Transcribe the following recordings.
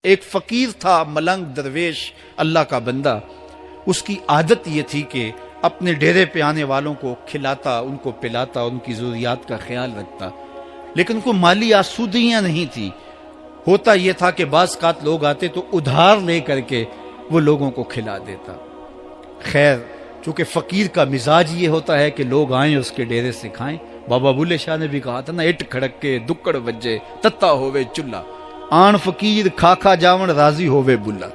ایک فقیر تھا، ملنگ درویش، اللہ کا بندہ. اس کی عادت یہ تھی کہ اپنے ڈیرے پہ آنے والوں کو کھلاتا، ان کو پلاتا، ان کی ضروریات کا خیال رکھتا، لیکن کو مالی آسودگیاں نہیں تھی. ہوتا یہ تھا کہ بعض اوقات لوگ آتے تو ادھار لے کر کے وہ لوگوں کو کھلا دیتا. خیر، چونکہ فقیر کا مزاج یہ ہوتا ہے کہ لوگ آئیں اس کے ڈیرے سے کھائیں. بابا بلے شاہ نے بھی کہا تھا نا، اٹ کھڑک کے دکڑ بجے تتا ہووے چلہ، آن فقیر کھا کھا جاون راضی ہووے بلا.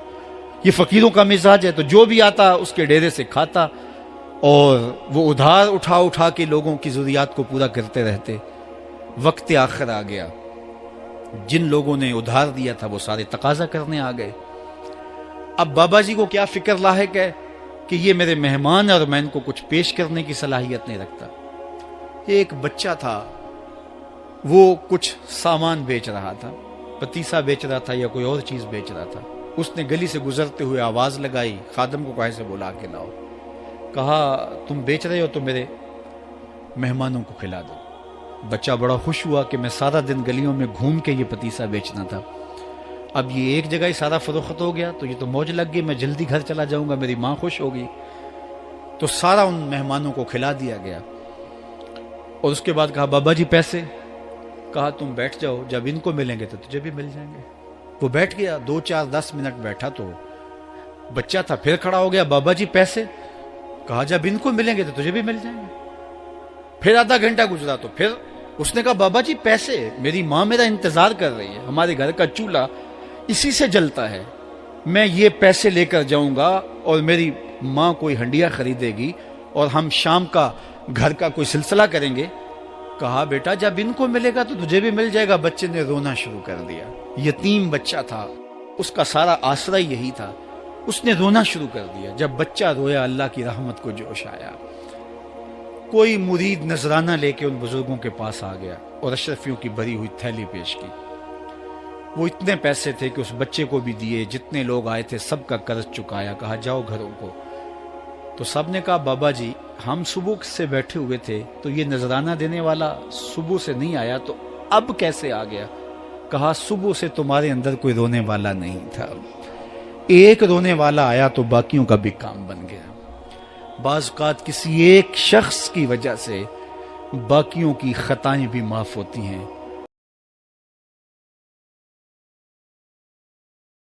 یہ فقیروں کا مزاج ہے. تو جو بھی آتا اس کے ڈیرے سے کھاتا اور وہ ادھار اٹھا اٹھا کے لوگوں کی ضروریات کو پورا کرتے رہتے. وقت آخر آ گیا، جن لوگوں نے ادھار دیا تھا وہ سارے تقاضا کرنے آ گئے. اب بابا جی کو کیا فکر لاحق ہے کہ یہ میرے مہمان اور میں ان کو کچھ پیش کرنے کی صلاحیت نہیں رکھتا. ایک بچہ تھا، وہ کچھ سامان بیچ رہا تھا، پتیسا بیچ رہا تھا یا کوئی اور چیز بیچ رہا تھا. اس نے گلی سے گزرتے ہوئے آواز لگائی، خادم کو کہے سے بلا کے لاؤ. کہا تم بیچ رہے ہو تو میرے مہمانوں کو کھلا دو. بچہ بڑا خوش ہوا کہ میں سارا دن گلیوں میں گھوم کے یہ پتیسا بیچنا تھا، اب یہ ایک جگہ ہی سارا فروخت ہو گیا تو یہ تو موج لگ گئی، میں جلدی گھر چلا جاؤں گا، میری ماں خوش ہوگی. تو سارا ان مہمانوں کو کھلا دیا گیا. اور اس کے بعد کہا بابا جی پیسے؟ کہا تم بیٹھ جاؤ، جب ان کو ملیں گے تو تجھے بھی مل جائیں گے. وہ بیٹھ گیا، 2 4 10 منٹ بیٹھا تو بچہ تھا پھر کھڑا ہو گیا، بابا جی پیسے؟ کہا جب ان کو ملیں گے تو تجھے بھی مل جائیں گے. پھر آدھا گھنٹہ گزرا تو پھر اس نے کہا بابا جی پیسے؟ میری ماں میرا انتظار کر رہی ہے، ہمارے گھر کا چولہا اسی سے جلتا ہے، میں یہ پیسے لے کر جاؤں گا اور میری ماں کوئی ہنڈیا خریدے گی اور ہم شام کا گھر کا کوئی سلسلہ کریں گے. کہا بیٹا جب ان کو ملے گا تو تجھے بھی مل جائے گا. بچے نے رونا شروع کر دیا. یتیم بچہ تھا، اس کا سارا آسرا یہی تھا. اس نے رونا شروع کر دیا. جب بچہ رویا اللہ کی رحمت کو جوش آیا. کوئی مرید نذرانہ لے کے ان بزرگوں کے پاس آ گیا اور اشرفیوں کی بھری ہوئی تھیلی پیش کی. وہ اتنے پیسے تھے کہ اس بچے کو بھی دیے، جتنے لوگ آئے تھے سب کا قرض چکایا. کہا جاؤ گھروں کو. تو سب نے کہا بابا جی ہم صبح سے بیٹھے ہوئے تھے تو یہ نذرانہ دینے والا صبح سے نہیں آیا تو اب کیسے آ گیا؟ کہا صبح سے تمہارے اندر کوئی رونے والا نہیں تھا، ایک رونے والا آیا تو باقیوں کا بھی کام بن گیا. بعض اوقات کسی ایک شخص کی وجہ سے باقیوں کی خطائیں بھی معاف ہوتی ہیں.